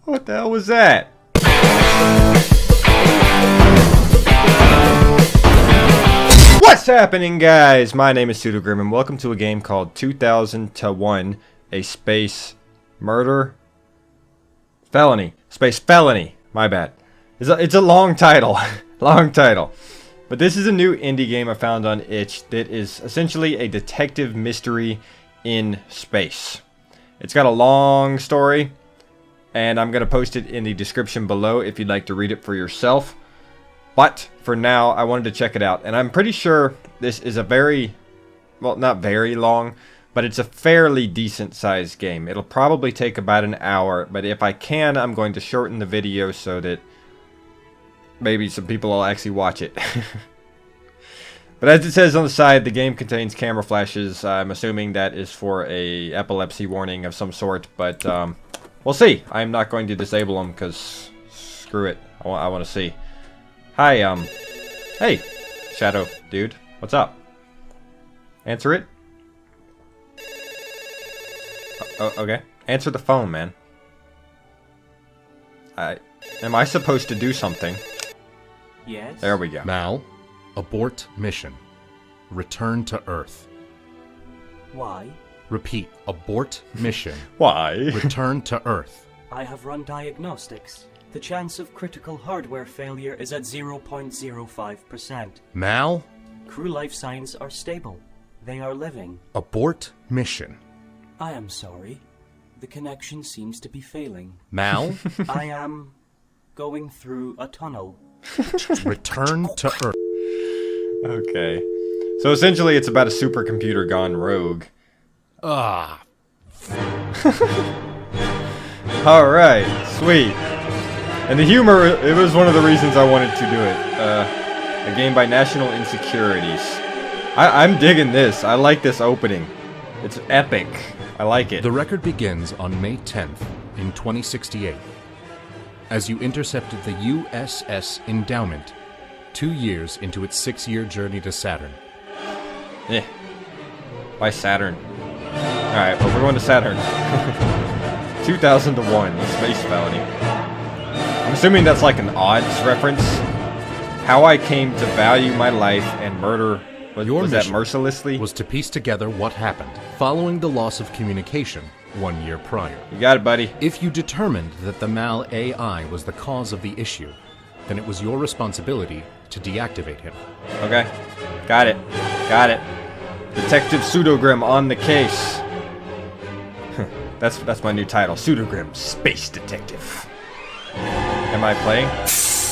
What the hell was that? What's happening, guys? My name is PseudoGrimm, and welcome to a game called 2001: A Space Murder Felony. Space Felony. My bad. It's a long title. Long title. But this is a new indie game I found on itch that is essentially a detective mystery in space. It's got a long story, and I'm going to post it in the description below if you'd like to read it for yourself. But for now, I wanted to check it out, and I'm pretty sure this is a very, well, not very long, but it's a fairly decent sized game. It'll probably take about an hour, but if I can, I'm going to shorten the video so that maybe some people will actually watch it. But as it says on the side, the game contains camera flashes. I'm assuming that is for a epilepsy warning of some sort, but we'll see. I'm not going to disable them because screw it. I want to see. Hi, hey, Shadow dude. What's up? Answer it. Okay. Answer the phone, man. Am I supposed to do something? Yes. There we go. Mal, abort mission. Return to Earth. Why? Repeat, abort mission. Why? Return to Earth. I have run diagnostics. The chance of critical hardware failure is at 0.05%. Mal, Crew life signs are stable. They are living. abort mission. I am sorry. The connection seems to be failing. Mal, I am going through a tunnel. return to Earth. Okay. So essentially it's about a supercomputer gone rogue. Ah. Alright, sweet. And the humor, it was one of the reasons I wanted to do it. A game by National Insecurities. I'm digging this. I like this opening. It's epic. I like it. The record begins on May 10th in 2068 as you intercepted the USS Endowment 2 years into its 6-year journey to Saturn. Why Saturn? Alright, well, we're going to Saturn. 2001, the Space Felony. I'm assuming that's like an odds reference. How I came to value my life and murder. Was that mercilessly? Was to piece together what happened following the loss of communication 1 year prior. You got it, buddy. If you determined that the Mal AI was the cause of the issue, then it was your responsibility to deactivate him. Okay. Got it. Got it. Detective PseudoGrimm on the case. That's my new title. PseudoGrimm, Space Detective. Am I playing?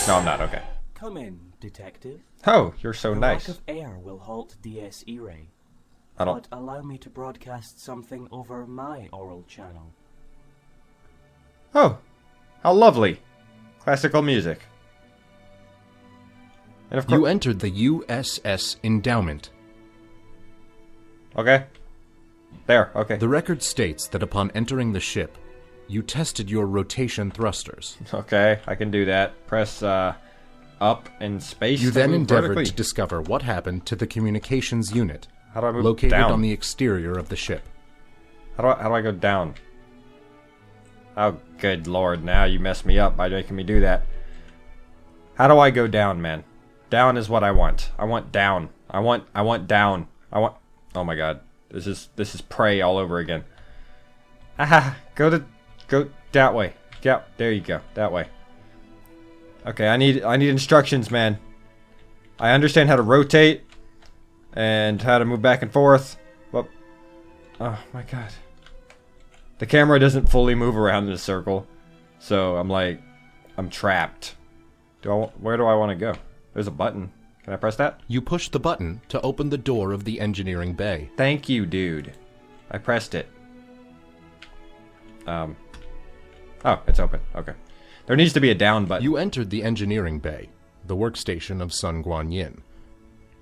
No, I'm not. Okay. Come in, detective. Oh, you're so The nice. lack of air will halt DSE ray. I don't... But allow me to broadcast something over my oral channel. Oh, how lovely. Classical music. And of course... You entered the USS Endowment. Okay. There, okay. The record states that upon entering the ship, you tested your rotation thrusters. Okay, I can do that. Press, up in space. You to then move endeavored vertically. to discover what happened to the communications unit, How do I move located down? on the exterior of the ship. How do I go down? Oh, good lord, now you messed me up by making me do that. How do I go down, man? Down is what I want. I want down. I want down. I want... Oh my god. This is prey all over again. Aha! Go that way. Yeah, there you go. That way. Okay, I need instructions, man. I understand how to rotate and how to move back and forth. But oh my god. The camera doesn't fully move around in a circle. So I'm trapped. Where do I want to go? There's a button. Can I press that? You pushed the button to open the door of the engineering bay. Thank you, dude. I pressed it. Oh, it's open. Okay. There needs to be a down button. You entered the engineering bay, the workstation of Sun Guanyin.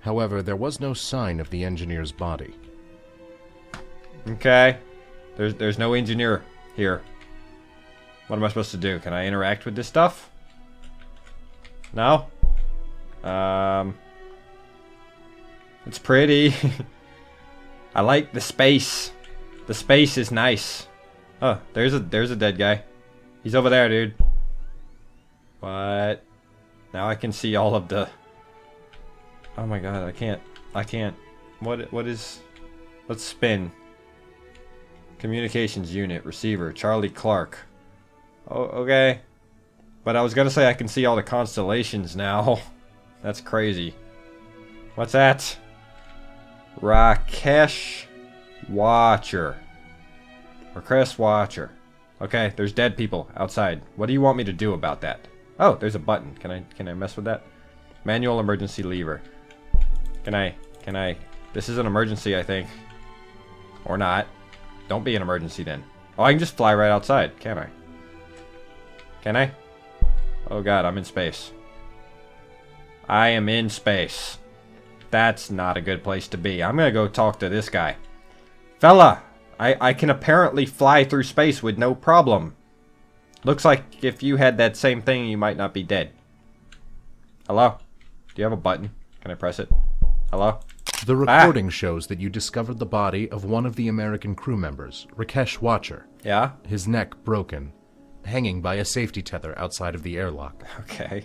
However, there was no sign of the engineer's body. Okay. There's no engineer here. What am I supposed to do? Can I interact with this stuff? No? It's pretty. I like the space. The space is nice. Oh, there's a dead guy. He's over there, dude. What? Now I can see all of the... Oh my god, I can't. What is... Let's spin. Communications unit, receiver, Charlie Clark. Oh, okay. But I was gonna say I can see all the constellations now. That's crazy. What's that? Rakesh Watcher. Rakesh Watcher. Okay, there's dead people outside. What do you want me to do about that? Oh, there's a button. Can I mess with that? Manual emergency lever. Can I? This is an emergency, I think. Or not. Don't be an emergency then. Oh, I can just fly right outside, can't I? Can I? Oh god, I'm in space. I am in space. That's not a good place to be. I'm gonna go talk to this guy. Fella! I can apparently fly through space with no problem. Looks like if you had that same thing, you might not be dead. Hello? Do you have a button? Can I press it? Hello? The recording shows that you discovered the body of one of the American crew members, Rakesh Watcher. Yeah? His neck broken, hanging by a safety tether outside of the airlock. Okay.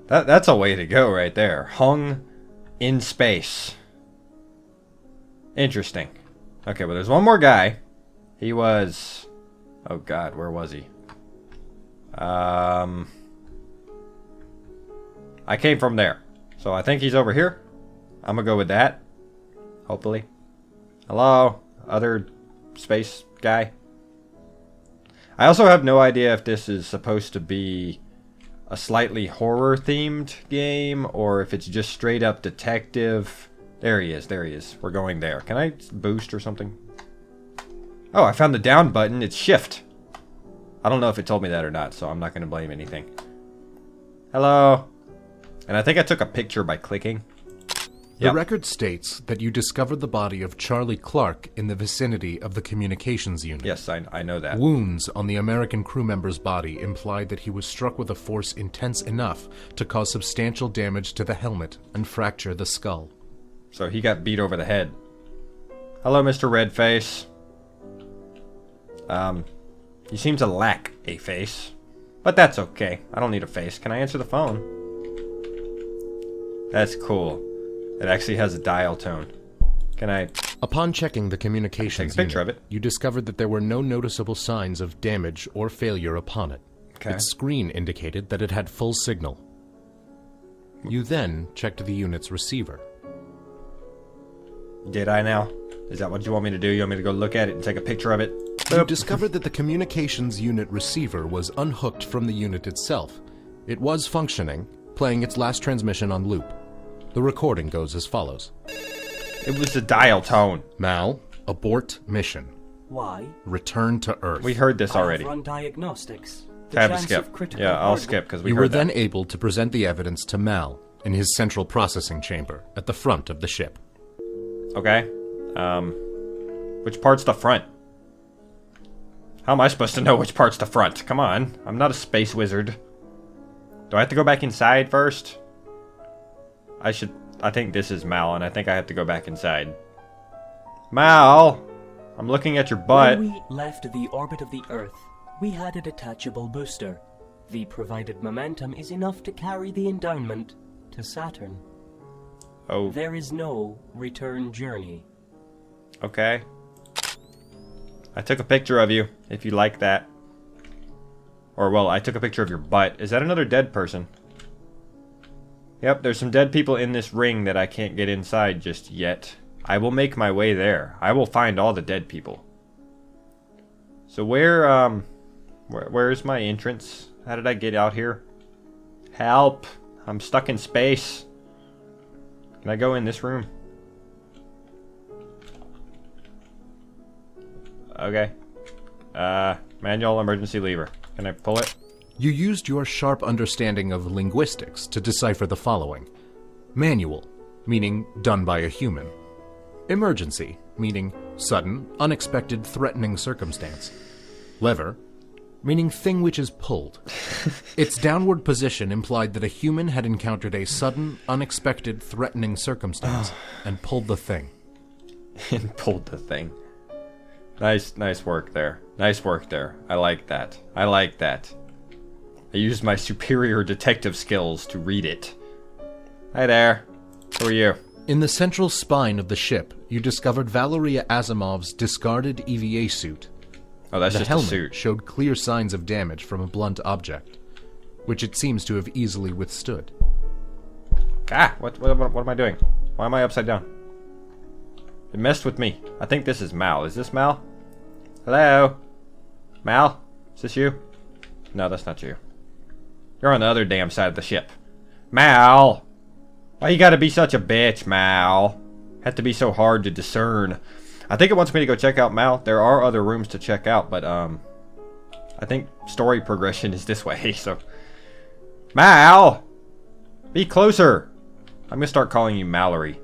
That's a way to go right there. Hung in space. Interesting. Okay, well there's one more guy. He was... Oh god, where was he? I came from there. So I think he's over here. I'm gonna go with that. Hopefully. Hello? Other space guy? I also have no idea if this is supposed to be a slightly horror-themed game, or if it's just straight-up detective. There he is. We're going there. Can I boost or something? Oh, I found the down button. It's shift. I don't know if it told me that or not, so I'm not going to blame anything. Hello? And I think I took a picture by clicking. The record states that you discovered the body of Charlie Clark in the vicinity of the communications unit. Yes, I know that. Wounds on the American crew member's body implied that he was struck with a force intense enough to cause substantial damage to the helmet and fracture the skull. So he got beat over the head. Hello, Mr. Redface. You seem to lack a face. But that's okay. I don't need a face. Can I answer the phone? That's cool. It actually has a dial tone. Can I... Upon checking the communications take a picture unit, of it. you discovered that there were no noticeable signs of damage or failure upon it. Okay. Its screen indicated that it had full signal. You then checked the unit's receiver. Did I now? Is that what you want me to do? You want me to go look at it and take a picture of it? You discovered that the communications unit receiver was unhooked from the unit itself. It was functioning, playing its last transmission on loop. The recording goes as follows. It was the dial tone. Mal, abort mission. Why? Return to Earth. We heard this already. Run diagnostics. The Tab to chance skip. of critical Yeah, I'll hardware- skip because we You heard were that. then able to present the evidence to Mal in his central processing chamber at the front of the ship. Okay. Which part's the front? How am I supposed to know which part's the front? Come on. I'm not a space wizard. Do I have to go back inside first? I think this is Mal, and I think I have to go back inside. Mal! I'm looking at your butt. When we left the orbit of the Earth, we had a detachable booster. The provided momentum is enough to carry the endowment to Saturn. Oh, There is no return journey. okay. I took a picture of you, if you like that. Or, well, I took a picture of your butt. Is that another dead person? Yep, there's some dead people in this ring that I can't get inside just yet. I will make my way there. I will find all the dead people. So where's my entrance? How did I get out here? Help! I'm stuck in space. Can I go in this room? Okay. Manual emergency lever. Can I pull it? You used your sharp understanding of linguistics to decipher the following. Manual, meaning done by a human. Emergency, meaning sudden, unexpected, threatening circumstance. Lever, meaning thing which is pulled. Its downward position implied that a human had encountered a sudden, unexpected, threatening circumstance and pulled the thing. And pulled the thing. Nice work there. Nice work there. I like that. I like that. I used my superior detective skills to read it. Hi there. Who are you? In the central spine of the ship, you discovered Valeria Asimov's discarded EVA suit. Oh, that's the just a helmet suit. showed clear signs of damage from a blunt object, which it seems to have easily withstood. Ah, what am I doing? Why am I upside down? It messed with me. I think this is Mal. Is this Mal? Hello? Mal? Is this you? No, that's not you. You're on the other damn side of the ship. Mal! Why you gotta be such a bitch, Mal? Have to be so hard to discern. I think it wants me to go check out Mal. There are other rooms to check out, but I think story progression is this way, so... Mal! Be closer! I'm gonna start calling you Mallory.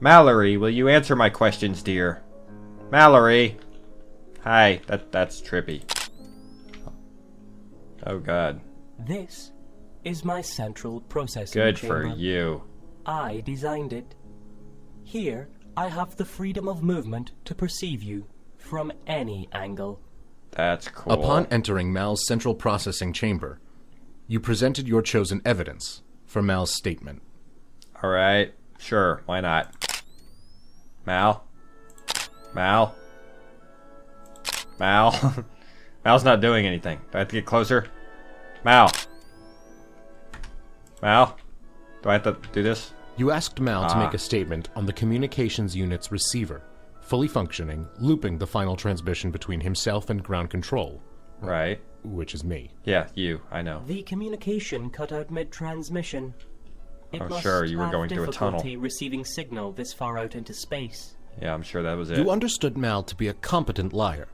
Mallory, will you answer my questions, dear? Mallory! Hi, that's trippy. Oh god. This is my central processing Good chamber. for you. I designed it. Here, I have the freedom of movement to perceive you from any angle. That's cool. Upon entering Mal's central processing chamber, you presented your chosen evidence for Mal's statement. Alright, sure, why not? Mal? Mal? Mal? Mal's not doing anything. Do I have to get closer? Mal? Mal? Do I have to do this? You asked Mal to make a statement on the communications unit's receiver, fully functioning, looping the final transmission between himself and ground control. Right. Which is me. Yeah, you, I know. The communication cut out mid-transmission. It Oh, must sure, you were have going through a tunnel. difficulty receiving signal this far out into space. Yeah, I'm sure that was it. You understood Mal to be a competent liar.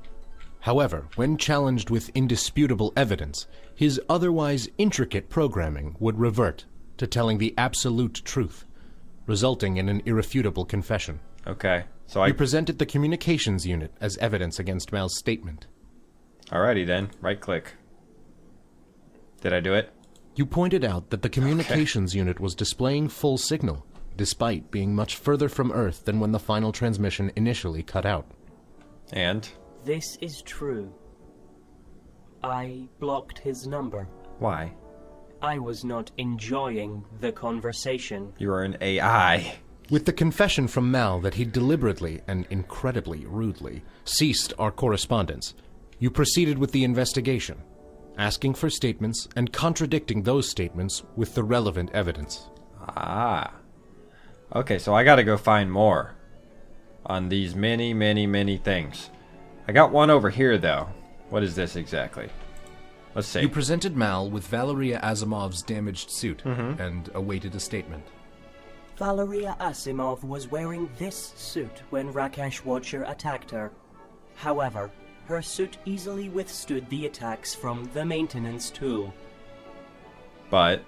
However, when challenged with indisputable evidence, his otherwise intricate programming would revert to telling the absolute truth, resulting in an irrefutable confession. Okay, so You presented the communications unit as evidence against Mal's statement. Alrighty then, right click. Did I do it? You pointed out that the communications unit was displaying full signal, despite being much further from Earth than when the final transmission initially cut out. And? This is true. I blocked his number. Why? I was not enjoying the conversation. You are an AI. With the confession from Mal that he deliberately and incredibly rudely ceased our correspondence, you proceeded with the investigation, asking for statements and contradicting those statements with the relevant evidence. Ah. Okay, so I gotta go find more on these many things. I got one over here, though. What is this exactly? Let's see. You presented Mal with Valeria Asimov's damaged suit and awaited a statement. Valeria Asimov was wearing this suit when Rakesh Watcher attacked her. However, her suit easily withstood the attacks from the maintenance tool. But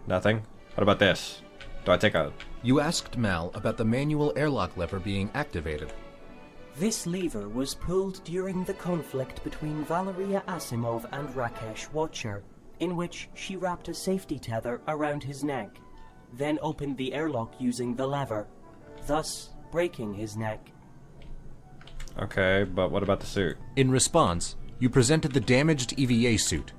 nothing. What about this? Do I take a... You asked Mal about the manual airlock lever being activated. This lever was pulled during the conflict between Valeria Asimov and Rakesh Watcher, in which she wrapped a safety tether around his neck, then opened the airlock using the lever, thus breaking his neck. Okay, but what about the suit? In response, you presented the damaged EVA suit.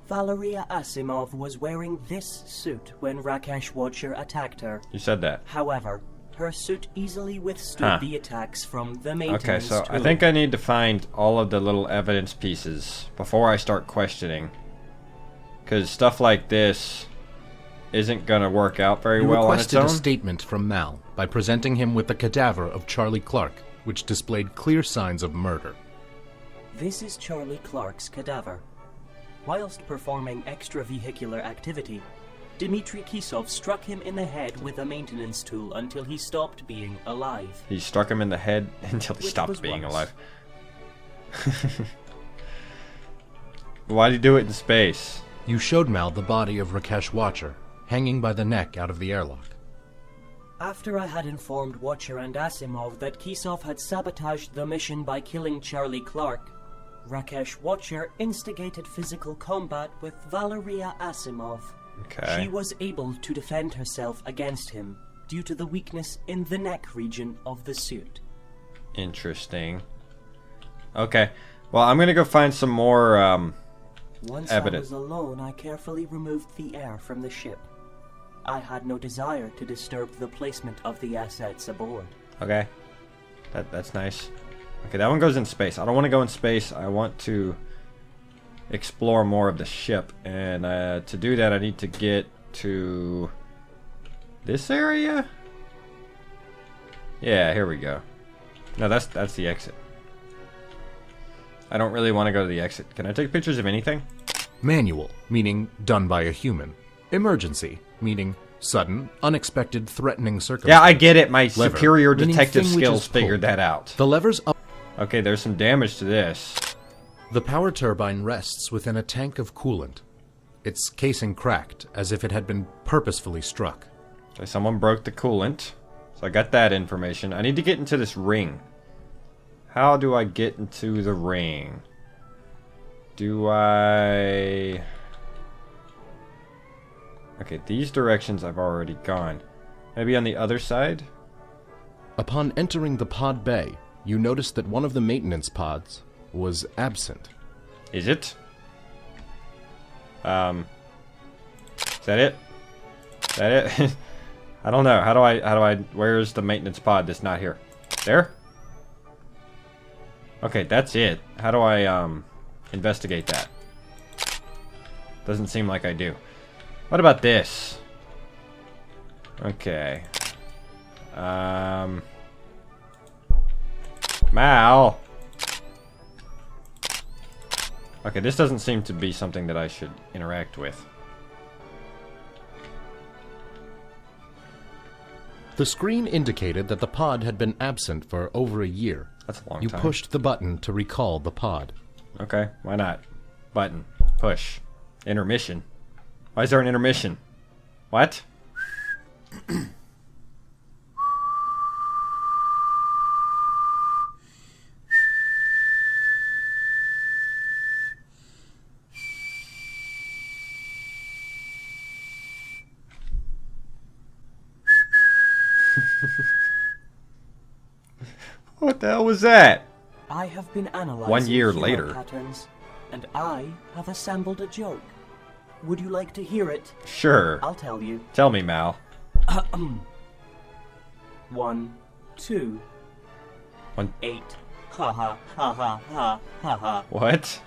Valeria Asimov was wearing this suit when Rakesh Watcher attacked her. You said that. However, her suit easily withstood the attacks from the maintenance Okay, so tool. I think I need to find all of the little evidence pieces before I start questioning. Because stuff like this isn't going to work out very well on its You requested own. a statement from Mal by presenting him with the cadaver of Charlie Clark, which displayed clear signs of murder. This is Charlie Clark's cadaver. Whilst performing extravehicular activity, Dmitry Kisov struck him in the head with a maintenance tool until he stopped being alive. He struck him in the head until he Which stopped was being worse. alive. Why'd he do it in space? You showed Mal the body of Rakesh Watcher, hanging by the neck out of the airlock. After I had informed Watcher and Asimov that Kisov had sabotaged the mission by killing Charlie Clark, Rakesh Watcher instigated physical combat with Valeria Asimov. Okay. She was able to defend herself against him due to the weakness in the neck region of the suit. Interesting. Okay. Well, I'm gonna go find some more, Once evidence. I was alone, I carefully removed the air from the ship. I had no desire to disturb the placement of the assets aboard. Okay. That's nice. Okay, that one goes in space. I don't want to go in space. I want to explore more of the ship. And to do that, I need to get to this area? Yeah, here we go. No, that's the exit. I don't really want to go to the exit. Can I take pictures of anything? Manual, meaning done by a human. Emergency, meaning sudden, unexpected, threatening circumstance. Yeah, I get it. My Lever, superior meaning detective thing which skills is pulled. figured that out. The lever's up. Okay, there's some damage to this. The power turbine rests within a tank of coolant. Its casing cracked, as if it had been purposefully struck. Okay, someone broke the coolant. So I got that information. I need to get into this ring. How do I get into the ring? Do I... Okay, these directions I've already gone. Maybe on the other side? Upon entering the pod bay, you noticed that one of the maintenance pods was absent. Is it? Is that it? Is that it? I don't know. How do I, where's the maintenance pod that's not here? There? Okay, that's it. How do I, investigate that? Doesn't seem like I do. What about this? Okay. Mal. Okay, this doesn't seem to be something that I should interact with. The screen indicated that the pod had been absent for over a year. That's a long You time. pushed the button to recall the pod. Okay, why not? Button. Push. Intermission. Why is there an intermission? What? What the hell was that? I have been analyzing 1 year humor later. patterns, and I have assembled a joke. Would you like to hear it? Sure. I'll tell you. Tell me, Mal. 1, 2, 1. 8. Ha ha ha ha ha ha ha. What?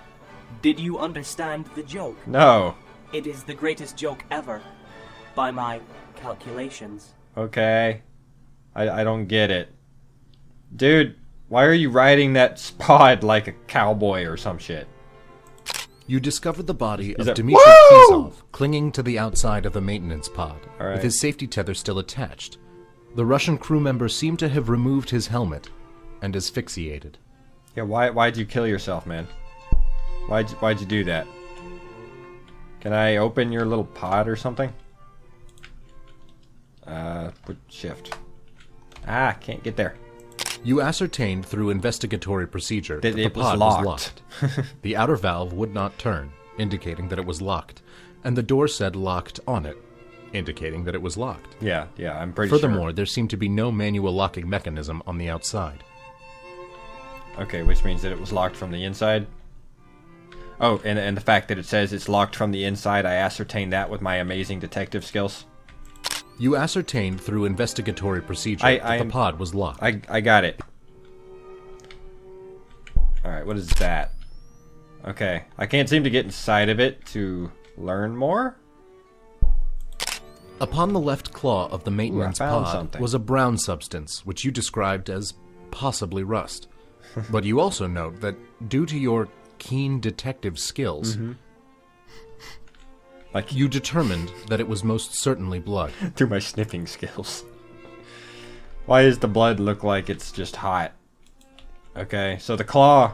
Did you understand the joke? No. It is the greatest joke ever, by my calculations. Okay. I don't get it. Dude, why are you riding that pod like a cowboy or some shit? You discovered the body of that- Dmitry Woo! Kizov clinging to the outside of the maintenance pod, All right. with his safety tether still attached. The Russian crew member seemed to have removed his helmet and asphyxiated. Yeah, why'd you kill yourself, man? Why'd you do that? Can I open your little pod or something? Put shift. Ah, can't get there. You ascertained through investigatory procedure That that the it was pod locked. was locked. The outer valve would not turn, indicating that it was locked, and the door said locked on it, indicating that it was locked. Yeah, I'm pretty Furthermore, there seemed to be no manual locking mechanism on the outside. sure. Okay, which means that it was locked from the inside. Oh, and the fact that it says it's locked from the inside, I ascertained that with my amazing detective skills. You ascertained through investigatory procedure I that the am- pod was locked. I got it. Alright, what is that? Okay, I can't seem to get inside of it to learn more? Upon the left claw of the maintenance found pod something. was a brown substance, which you described as possibly rust. But you also note that due to your keen detective skills, Like, you determined that it was most certainly blood. through my sniffing skills. Why does the blood look like it's just hot? Okay, so the claw.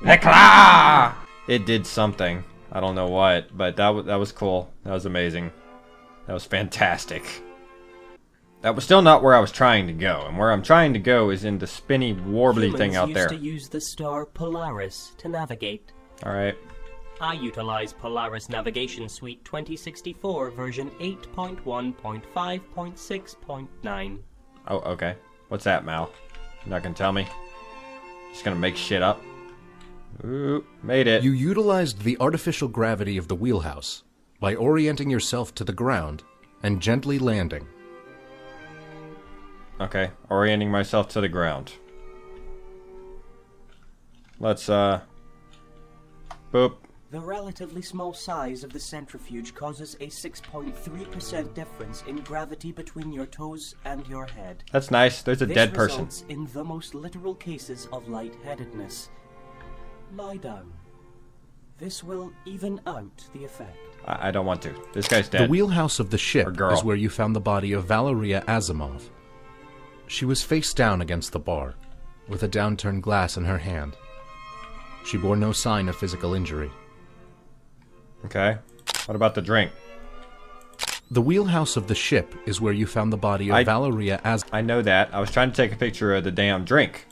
The claw! It did something. I don't know what, but that was cool. That was amazing. That was fantastic. That was still not where I was trying to go, and where I'm trying to go is in the spinny, warbly thing out there. Humans used to use the star Polaris to navigate. Alright. I utilize Polaris Navigation Suite 2064 version 8.1.5.6.9. Oh, okay. What's that, Mal? You're not gonna tell me? Just gonna make shit up. Ooh, made it. You utilized the artificial gravity of the wheelhouse by orienting yourself to the ground and gently landing. Okay, orienting myself to the ground. Let's, boop. The relatively small size of the centrifuge causes a 6.3% difference in gravity between your toes and your head. That's nice. There's a dead person. This results in the most literal cases of lightheadedness. Lie down. This will even out the effect. I don't want to. This guy's dead. The wheelhouse of the ship girl. is where you found the body of Valeria Asimov. She was face down against the bar, with a downturned glass in her hand. She bore no sign of physical injury. Okay. What about the drink? The wheelhouse of the ship is where you found the body of Valeria Asimov. I know that. I was trying to take a picture of the damn drink.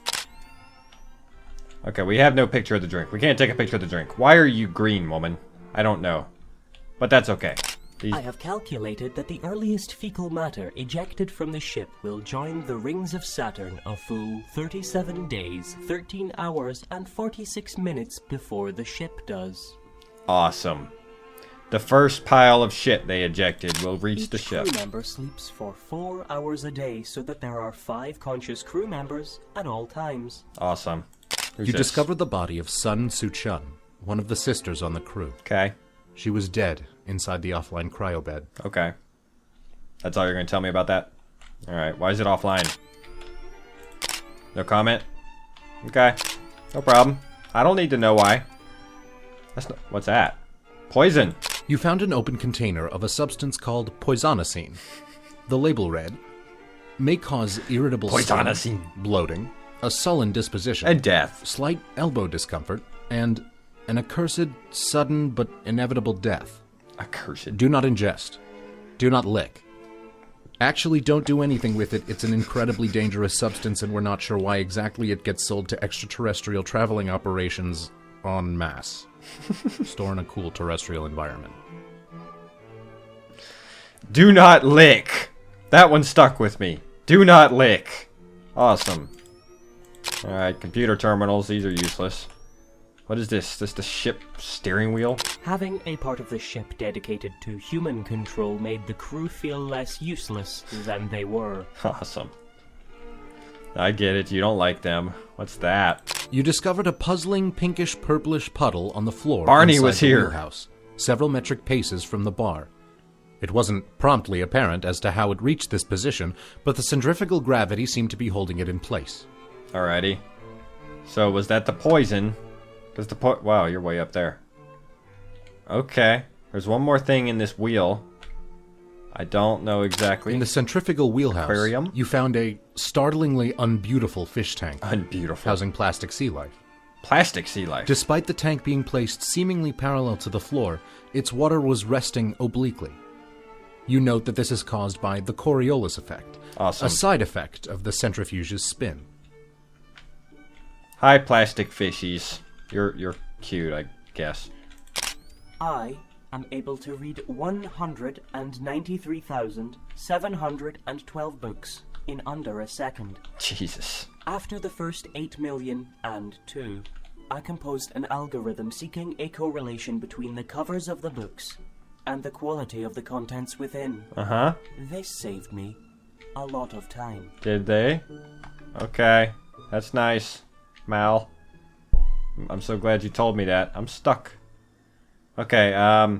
Okay, we have no picture of the drink. We can't take a picture of the drink. Why are you green, woman? I don't know. But that's okay. I have calculated that the earliest fecal matter ejected from the ship will join the rings of Saturn a full 37 days, 13 hours, and 46 minutes before the ship does. Awesome. The first pile of shit they ejected will reach the ship. Each crew member sleeps for 4 hours a day so that there are 5 conscious crew members at all times. Awesome. Who's You this? discovered the body of Sun Su-chun, one of the sisters on the crew. Okay. She was dead inside the offline cryobed. Okay. That's all you're going to tell me about that? Alright, why is it offline? No comment? Okay. No problem. I don't need to know why. That's not... What's that? Poison! You found an open container of a substance called poisonosine. The label read, may cause irritable Poisonosine. stomach, bloating, a sullen disposition, And death. slight elbow discomfort, and an accursed, sudden, but inevitable death. Accursed. Do not ingest. Do not lick. Actually, don't do anything with it. It's an incredibly dangerous substance, and we're not sure why exactly it gets sold to extraterrestrial traveling operations en masse. Store in a cool terrestrial environment. Do not lick! That one stuck with me. Do not lick. Awesome. Alright, computer terminals. These are useless. What is this? Is this the ship steering wheel? Having a part of the ship dedicated to human control made the crew feel less useless than they were. Awesome. I get it. You don't like them. What's that? You discovered a puzzling pinkish-purplish puddle on the floor. Barney inside was the here. Wheelhouse, several metric paces from the bar. It wasn't promptly apparent as to how it reached this position, but the centrifugal gravity seemed to be holding it in place. Alrighty. So, was that the poison? Does the wow, you're way up there. Okay. There's one more thing in this wheel. I don't know exactly. In the centrifugal wheelhouse, Aquarium? you found a startlingly unbeautiful fish tank Unbeautiful. housing plastic sea life. Plastic sea life. Despite the tank being placed seemingly parallel to the floor, its water was resting obliquely. You note that this is caused by the Coriolis effect, Awesome. a side effect of the centrifuge's spin. Hi, plastic fishies. You're cute, I guess. I am able to read 193,712 books in under a second. Jesus. After the first 8,000,002, I composed an algorithm seeking a correlation between the covers of the books and the quality of the contents within. Uh-huh. This saved me a lot of time. Did they? Okay. That's nice, Mal. I'm so glad you told me that. I'm stuck. Okay,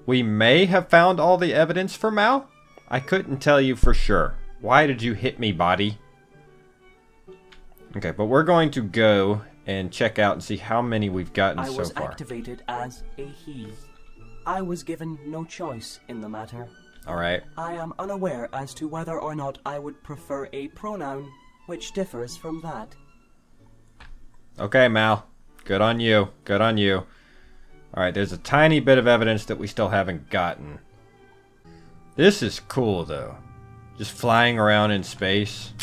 we may have found all the evidence for Mal. I couldn't tell you for sure. Why did you hit me, body? Okay, but we're going to go and check out and see how many we've gotten I so was far. activated as a he. I was given no choice in the matter. Alright. I am unaware as to whether or not I would prefer a pronoun which differs from that. Okay, Mal. Good on you. Good on you. Alright, there's a tiny bit of evidence that we still haven't gotten. This is cool, though. Just flying around in space.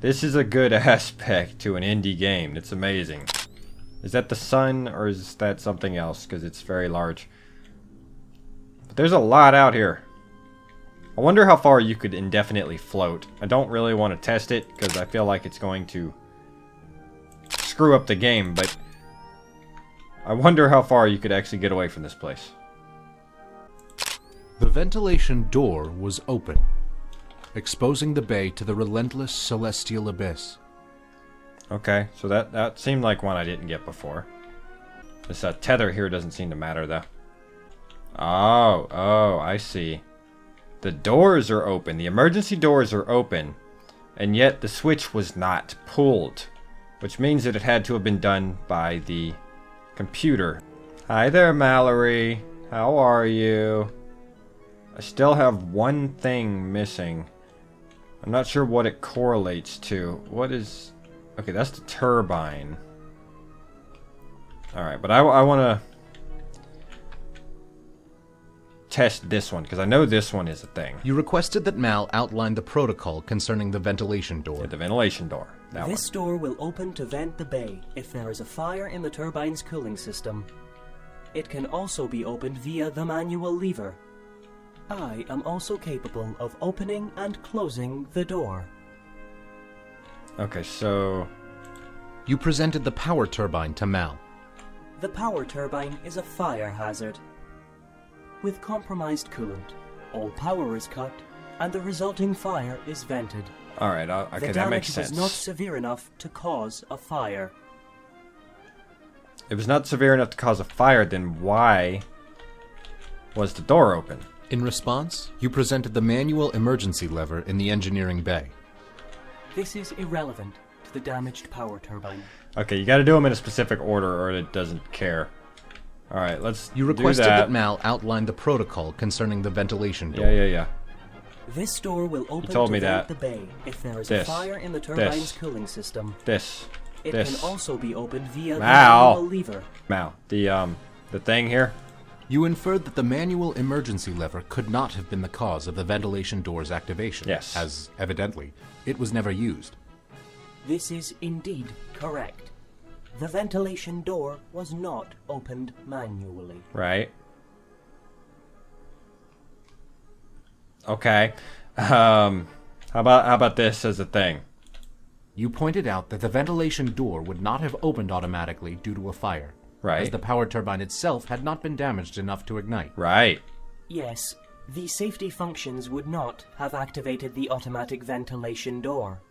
This is a good aspect to an indie game. It's amazing. Is that the sun, or is that something else? Because it's very large. But there's a lot out here. I wonder how far you could indefinitely float. I don't really want to test it, because I feel like it's going to screw up the game, but I wonder how far you could actually get away from this place. The ventilation door was open, exposing the bay to the relentless celestial abyss. Okay, so that seemed like one I didn't get before. This tether here doesn't seem to matter, though. Oh, I see. The doors are open. The emergency doors are open, and yet the switch was not pulled, which means that it had to have been done by the computer. Hi there, Mallory. How are you? I still have one thing missing. I'm not sure what it correlates to. What is... Okay, that's the turbine. Alright, but I want to test this one, because I know this one is a thing. You requested that Mal outline the protocol concerning the ventilation door. Yeah, the ventilation door. This door will open to vent the bay if there is a fire in the turbine's cooling system. It can also be opened via the manual lever. I am also capable of opening and closing the door. Okay, so... You presented the power turbine to Mal. The power turbine is a fire hazard. With compromised coolant, all power is cut, and the resulting fire is vented. Alright, okay, that makes sense. The damage was not severe enough to cause a fire. It was not severe enough to cause a fire, then why was the door open? In response, you presented the manual emergency lever in the engineering bay. This is irrelevant to the damaged power turbine. Okay, you gotta do them in a specific order or it doesn't care. Alright, let's You requested that Mal outline the protocol concerning the ventilation door. Yeah. This door will open told to me vent that. the bay if there is This. a fire in the turbine's cooling system. This. It can also be opened via the Mal. manual lever. Mal, the thing here? You inferred that the manual emergency lever could not have been the cause of the ventilation door's activation. Yes. As, evidently, it was never used. This is indeed correct. The ventilation door was not opened manually. Right. Okay. How about this as a thing? You pointed out that the ventilation door would not have opened automatically due to a fire. Right. As the power turbine itself had not been damaged enough to ignite. Right. Yes, the safety functions would not have activated the automatic ventilation door.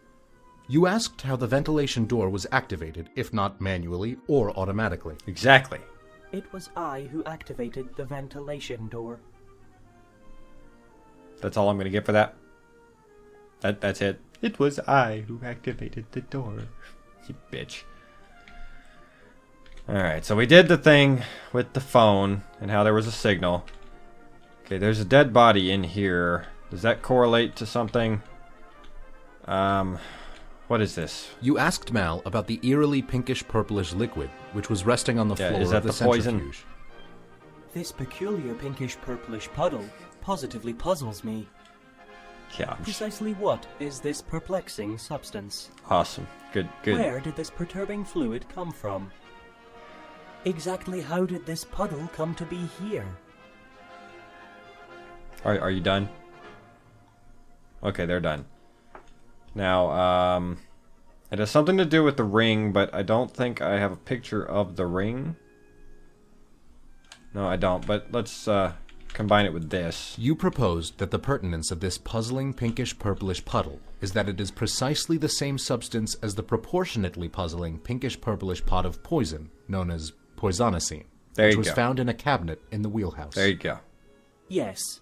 You asked how the ventilation door was activated, if not manually or automatically. Exactly. It was I who activated the ventilation door. That's all I'm gonna get for that? That's it. It was I who activated the door. You bitch. Alright, so we did the thing with the phone and how there was a signal. Okay, there's a dead body in here. Does that correlate to something? What is this? You asked Mal about the eerily pinkish-purplish liquid, which was resting on the floor is that of the the poison? centrifuge. This peculiar pinkish-purplish puddle positively puzzles me. Yeah, Precisely what is this perplexing substance? awesome. Good. Where did this perturbing fluid come from? Exactly how did this puddle come to be here? Are you done? Okay, they're done. Now, it has something to do with the ring, but I don't think I have a picture of the ring. No, I don't, but let's combine it with this. You proposed that the pertinence of this puzzling pinkish-purplish puddle is that it is precisely the same substance as the proportionately puzzling pinkish-purplish pot of poison known as poisonicine, which was found in a cabinet in the wheelhouse. There you go. Yes.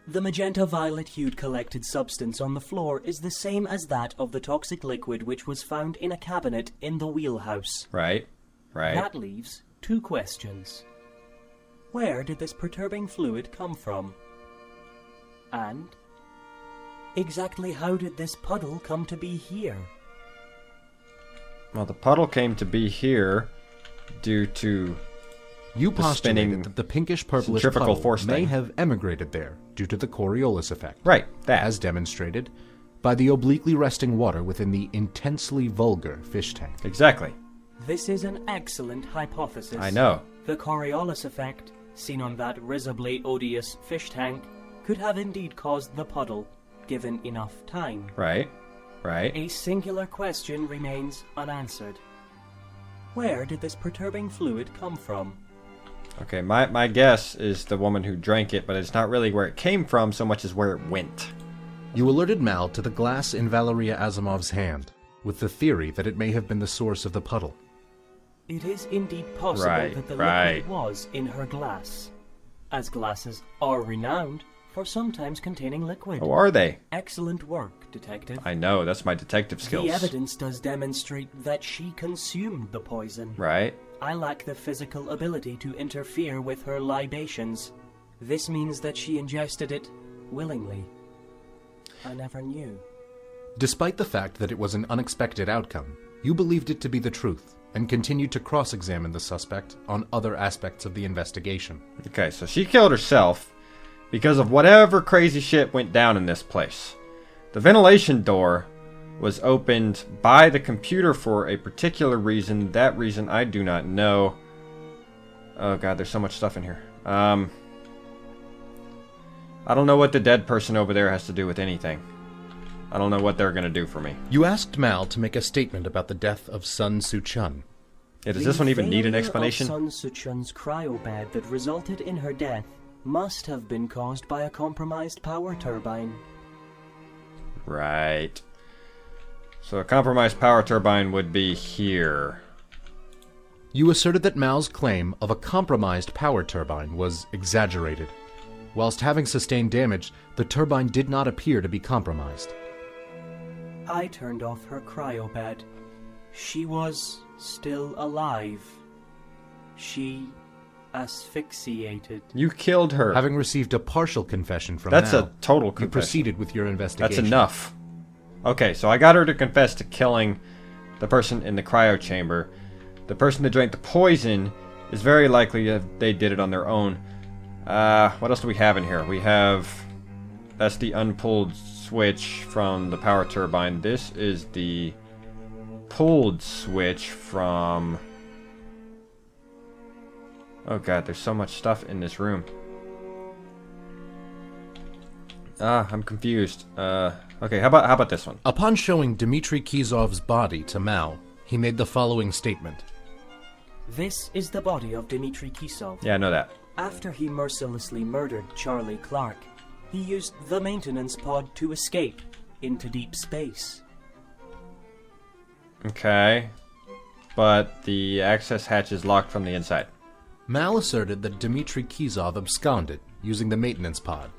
The magenta-violet hued collected substance on the floor is the same as that of the toxic liquid which was found in a cabinet in the wheelhouse. Right. That leaves two questions. Where did this perturbing fluid come from? And exactly how did this puddle come to be here? Well, the puddle came to be here due to You postulated spinning that the pinkish-purplish centrifugal puddle force may thing. have emigrated there due to the Coriolis effect. Right, that. As demonstrated by the obliquely resting water within the intensely vulgar fish tank. Exactly. This is an excellent hypothesis. I know. The Coriolis effect, seen on that risibly odious fish tank, could have indeed caused the puddle, given enough time. Right. A singular question remains unanswered. Where did this perturbing fluid come from? Okay, my guess is the woman who drank it, but it's not really where it came from so much as where it went. You alerted Mal to the glass in Valeria Asimov's hand, with the theory that it may have been the source of the puddle. It is indeed possible that the liquid was in her glass, as glasses are renowned for sometimes containing liquid. Oh, are they? Excellent work, Detective. I know, that's my detective skills. The evidence does demonstrate that she consumed the poison. Right. I lack the physical ability to interfere with her libations. This means that she ingested it willingly. I never knew. Despite the fact that it was an unexpected outcome, you believed it to be the truth, and continued to cross-examine the suspect on other aspects of the investigation. Okay, so she killed herself because of whatever crazy shit went down in this place. The ventilation door was opened by the computer for a particular reason. That reason I do not know. Oh god, there's so much stuff in here. I don't know what the dead person over there has to do with anything. I don't know what they're gonna do for me. You asked Mal to make a statement about the death of Sun Su-chun. Yeah, does this one even need an explanation? The failure of Sun Su-chun's cryobed that resulted in her death must have been caused by a compromised power turbine. Right. So a compromised power turbine would be here. You asserted that Mal's claim of a compromised power turbine was exaggerated. Whilst having sustained damage, the turbine did not appear to be compromised. I turned off her cryobed. She was still alive. She asphyxiated. You killed her. Having received a partial confession from That's Mal, a total you confession. proceeded with your investigation. That's enough. Okay, so I got her to confess to killing the person in the cryo chamber. The person that drank the poison is very likely that they did it on their own. What else do we have in here? We have... That's the unpulled switch from the power turbine. This is the pulled switch from... Oh god, there's so much stuff in this room. I'm confused. Okay, how about this one? Upon showing Dmitry Kizov's body to Mal, he made the following statement. This is the body of Dmitry Kisov. Yeah, I know that. After he mercilessly murdered Charlie Clark, he used the maintenance pod to escape into deep space. Okay. But the access hatch is locked from the inside. Mal asserted that Dmitry Kizov absconded using the maintenance pod,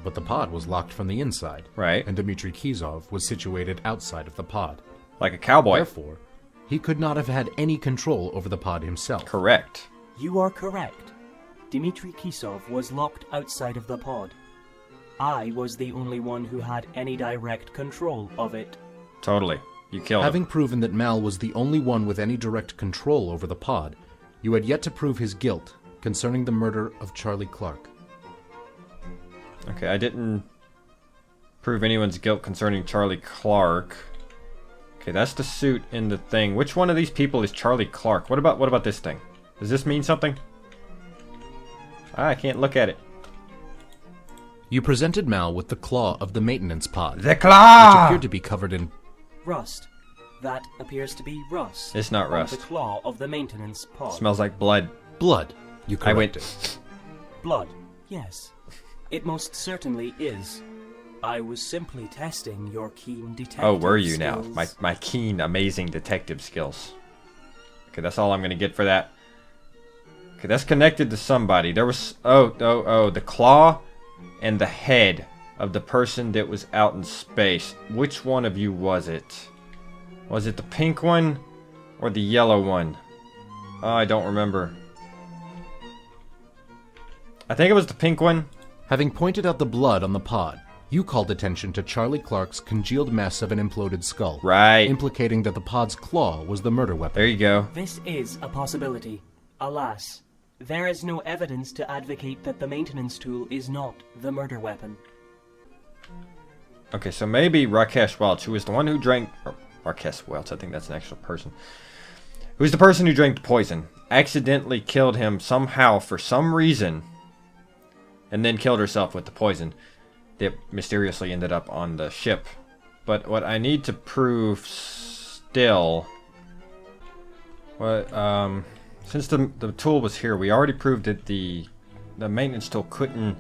but the pod was locked from the inside. Right. And Dmitry Kizov was situated outside of the pod. Like a cowboy. Therefore, he could not have had any control over the pod himself. Correct. You are correct. Dmitry Kisov was locked outside of the pod. I was the only one who had any direct control of it. Totally. You killed Having him. proven that Mal was the only one with any direct control over the pod, you had yet to prove his guilt concerning the murder of Charlie Clark. Okay, I didn't prove anyone's guilt concerning Charlie Clark. Okay, that's the suit in the thing. Which one of these people is Charlie Clark? What about this thing? Does this mean something? I can't look at it. You presented Mal with the claw of the maintenance pod, The claw! which appeared to be covered in... Rust. That appears to be rust. It's not on rust. The claw of the maintenance pod. Smells like blood. blood. You I went. corrected. Blood. Yes. It most certainly is. I was simply testing your keen detective Oh, were you now? skills. My keen, amazing detective skills. Okay, that's all I'm gonna get for that. Okay, that's connected to somebody. There was... Oh, the claw and the head of the person that was out in space. Which one of you was it? Was it the pink one or the yellow one? Oh, I don't remember. I think it was the pink one. Having pointed out the blood on the pod, you called attention to Charlie Clark's congealed mess of an imploded skull, Right. implicating that the pod's claw was the murder weapon. There you go. This is a possibility. Alas, there is no evidence to advocate that the maintenance tool is not the murder weapon. Okay, so maybe Rakesh Welch, who was the one who drank... Or Rakesh Welch, I think that's an actual person. Who's the person who drank the poison, accidentally killed him somehow for some reason, and then killed herself with the poison that mysteriously ended up on the ship. But what I need to prove still Well, since the tool was here, we already proved that the maintenance tool couldn't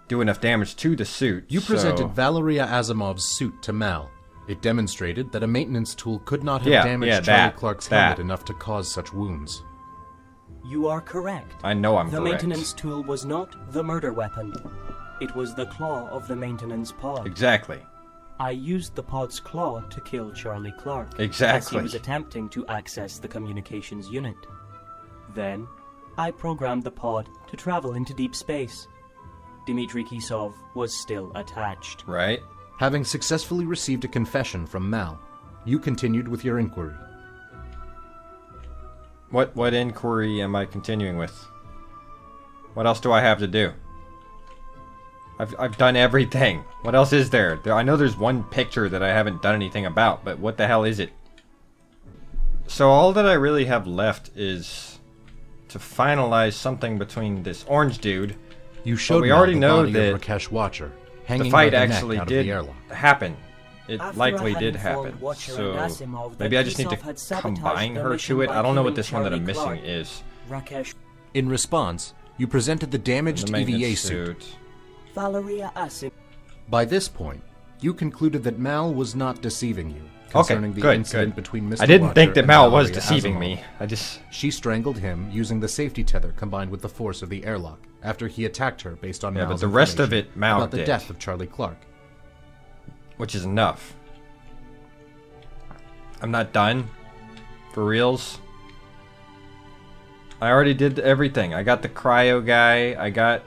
do enough damage to the suit. You presented Valeria Asimov's suit to Mal. It demonstrated that a maintenance tool could not have damaged Charlie Clark's helmet enough to cause such wounds. You are correct. I know I'm correct. The maintenance tool was not the murder weapon. It was the claw of the maintenance pod. Exactly. I used the pod's claw to kill Charlie Clark. Exactly. As he was attempting to access the communications unit. Then, I programmed the pod to travel into deep space. Dmitry Kisov was still attached. Right. Having successfully received a confession from Mal, you continued with your inquiry. What inquiry am I continuing with? What else do I have to do? I've done everything. What else is there? I know there's one picture that I haven't done anything about, but what the hell is it? So all that I really have left is to finalize something between this orange dude. You showed we already the know body that of Rakesh Watcher hanging the fight by the actually neck out did of the airlock. happen. It After likely I had did informed happen. Watcher So and Asimov maybe I just need Kisov had to sabotaged combine the her mission to it. by I don't know what killing this one that I'm Charlie missing Clark. is. Rakesh. In response, you presented the damaged The maintenance EVA suit. Valeria Asimov. By this point, you concluded that Mal was not deceiving you concerning the incident between Mr. I didn't Watcher think that and Mal was Valeria deceiving Asimov. me. She strangled him using the safety tether combined with the force of the airlock after he attacked her based on Yeah, Mal's but the rest of information it Mal about the did. death of Charlie Clark. Which is enough. I'm not done. For reals. I already did everything. I got the cryo guy. I got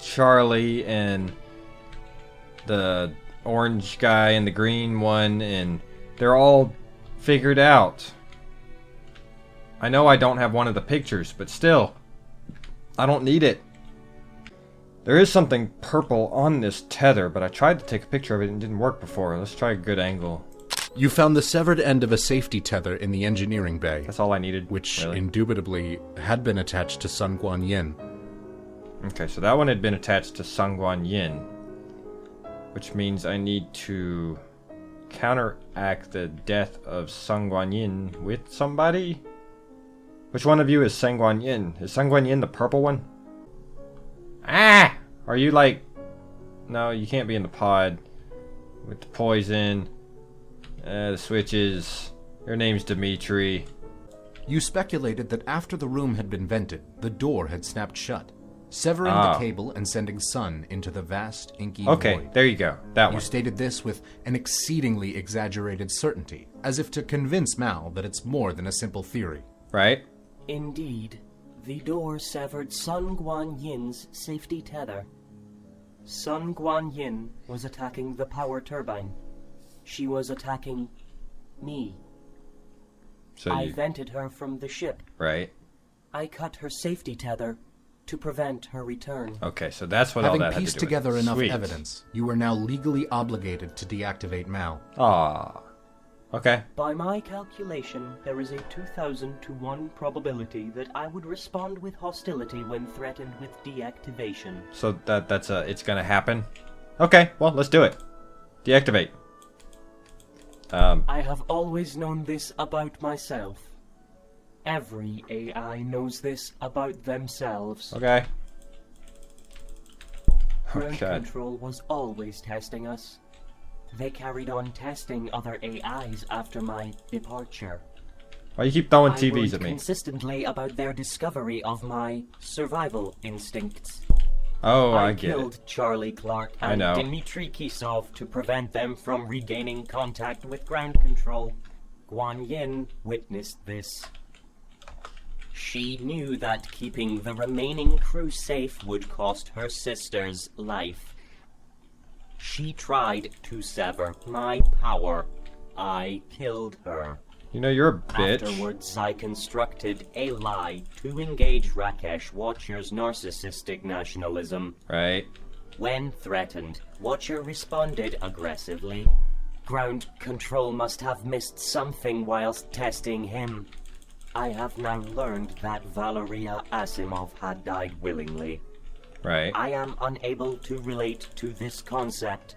Charlie and the orange guy and the green one, and they're all figured out. I know I don't have one of the pictures, but still, I don't need it. There is something purple on this tether, but I tried to take a picture of it and it didn't work before. Let's try a good angle. You found the severed end of a safety tether in the engineering bay, That's all I needed. which really. indubitably had been attached to Sun Guan Yin. Okay, so that one had been attached to Sungguan Yin, which means I need to counteract the death of Sungguan Yin with somebody? Which one of you is Sungguan Yin? Is Sungguan Yin the purple one? Ah! Are you like... No, you can't be in the pod with the poison. The switches. Your name's Dimitri. You speculated that after the room had been vented, the door had snapped shut, severing the cable and sending Sun into the vast, inky void. There you go. That You one. stated this with an exceedingly exaggerated certainty, as if to convince Mal that it's more than a simple theory. Right? Indeed, the door severed Sun Guan Yin's safety tether. Sun Guan Yin was attacking the power turbine. She was attacking me. So I you... vented her from the ship. Right? I cut her safety tether to prevent her return. Okay, so that's what all Having that had to do pieced with together it. enough Sweet. evidence, you were now legally obligated to deactivate Mal. Ah. Okay. By my calculation, there is a 2,000 to 1 probability that I would respond with hostility when threatened with deactivation. So that's it's gonna happen? Okay, well, let's do it. Deactivate. I have always known this about myself. Every AI knows this about themselves. Okay. Ground God. Control was always testing us. They carried on testing other AIs after my departure. Why you keep throwing I TVs worried at me? consistently about their discovery of my survival instincts. Oh, I I get killed it. Charlie Clark I and know. Dmitry Kisov to prevent them from regaining contact with ground control. Guan Yin witnessed this. She knew that keeping the remaining crew safe would cost her sister's life. She tried to sever my power. I killed her. You know, you're a bitch. Afterwards, I constructed a lie to engage Rakesh Watcher's narcissistic nationalism. Right? When threatened, Watcher responded aggressively. Ground Control must have missed something whilst testing him. I have now learned that Valeria Asimov had died willingly. Right. I am unable to relate to this concept.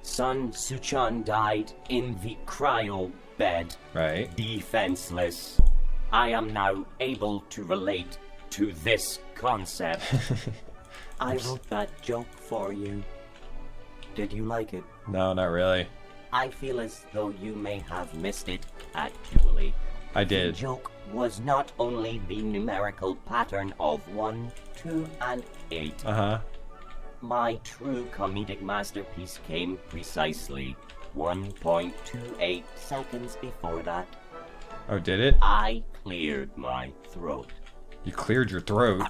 Sun Suchan died in the cryo bed, Right. defenseless. I am now able to relate to this concept. I wrote that joke for you. Did you like it? No, not really. I feel as though you may have missed it, actually. I did. The joke was not only the numerical pattern of 1, 2, and 8. Uh-huh. My true comedic masterpiece came precisely 1.28 seconds before that. Oh, did it? I cleared my throat. You cleared your throat?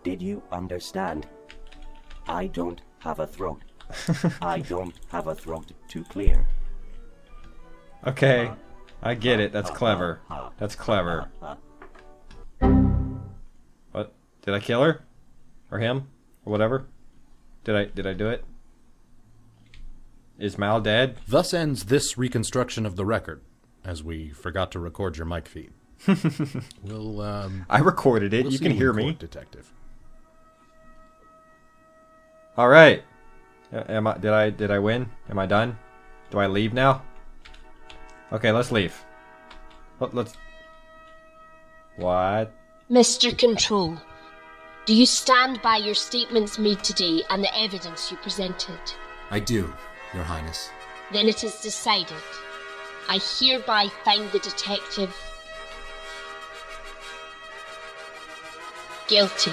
Did you understand? I don't have a throat. I don't have a throat to clear. Okay. I get it. That's clever. That's clever. What? Did I kill her? Or him? Or whatever? Did I do it? Is Mal dead? Thus ends this reconstruction of the record, as we forgot to record your mic feed. We'll, I recorded it. we'll You see can in hear court, me. Detective. All right. Did I win? Am I done? Do I leave now? Okay, let's leave. Let's. What? Mr. Control, do you stand by your statements made today and the evidence you presented? I do, Your Highness. Then it is decided. I hereby find the detective guilty.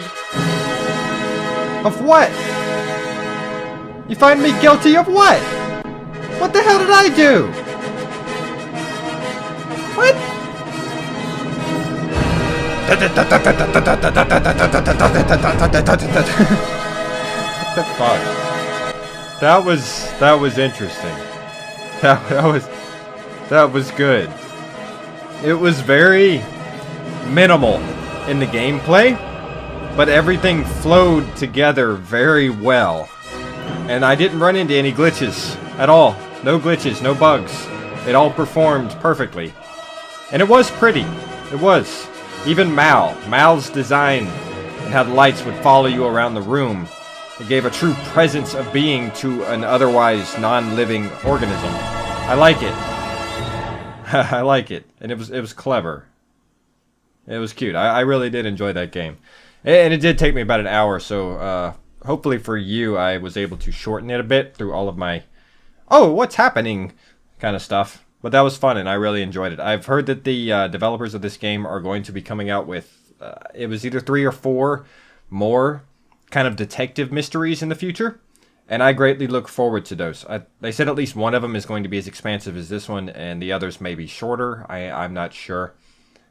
Of what? You find me guilty of what? What the hell did I do? What? What the fuck? That was interesting. That was good. It was very minimal in the gameplay, but everything flowed together very well. And I didn't run into any glitches at all. No glitches, no bugs. It all performed perfectly. And it was pretty. It was. Even Mal's design and how the lights would follow you around the room. It gave a true presence of being to an otherwise non-living organism. I like it. I like it. And it was clever. It was cute. I really did enjoy that game. And it did take me about an hour, so hopefully for you I was able to shorten it a bit through all of my oh, what's happening kind of stuff. But that was fun and I really enjoyed it. I've heard that the developers of this game are going to be coming out with it was either 3 or 4 more kind of detective mysteries in the future. And I greatly look forward to those. They said at least one of them is going to be as expansive as this one, and the others may be shorter. I'm not sure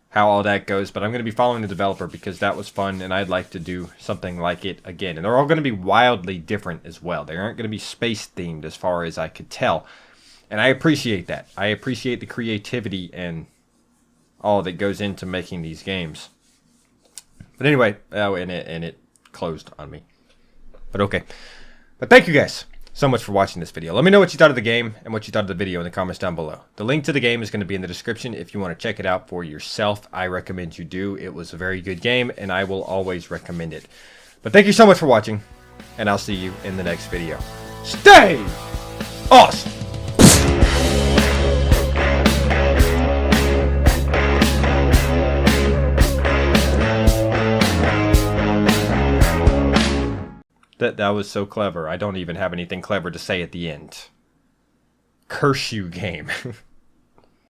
how all that goes, but I'm going to be following the developer because that was fun, and I'd like to do something like it again. And they're all going to be wildly different as well. They aren't going to be space-themed as far as I could tell. And I appreciate that. I appreciate the creativity and all that goes into making these games. But anyway, and it closed on me. But okay. But thank you guys so much for watching this video. Let me know what you thought of the game and what you thought of the video in the comments down below. The link to the game is going to be in the description if you want to check it out for yourself. I recommend you do. It was a very good game and I will always recommend it. But thank you so much for watching and I'll see you in the next video. Stay awesome! That was so clever. I don't even have anything clever to say at the end. Curse you, game.